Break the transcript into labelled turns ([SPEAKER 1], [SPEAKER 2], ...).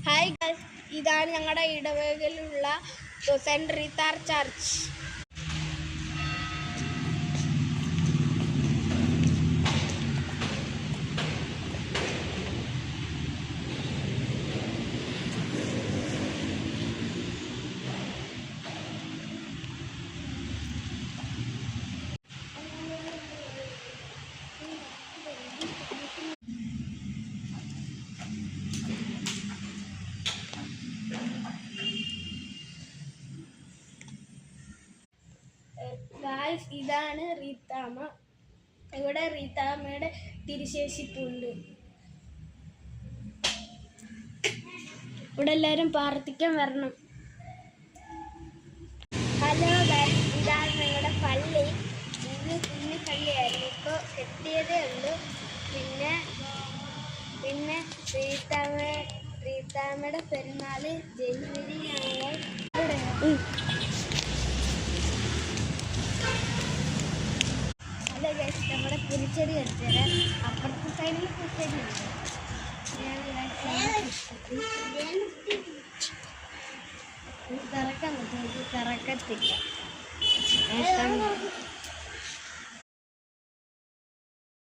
[SPEAKER 1] Hi guys, ഇതാണ് ഞങ്ങളുടെ ഇടവകയിലുള്ള saint റീത്താർ church. Guys, ഇതാണ് റീത്താമ്മ. ഇവിടെ റീത്താമ്മയുടെ തിരുശേഷിപ്പുണ്ട്. ഇവിടെ എല്ലാവരും പ്രാർത്ഥിക്കാൻ വരണം. ഹലോ ഗായ്സ്, ഇതാണ് ഞങ്ങളുടെ പള്ളി. ഇത് കുഞ്ഞു പള്ളിയായിരുന്നു, ഇപ്പോൾ കെട്ടിയതേ ഉള്ളൂ. പിന്നെ റീത്താമ്മയുടെ പെരുന്നാൾ ജനുവരി നമ്മുടെ കുരിച്ചെടി വെച്ചത് അപ്പുറത്തെ സൈഡിൽ കുരിച്ചെടി ഉണ്ട്. കറക്കാൻ പറ്റും, കറക്കത്തില്ല.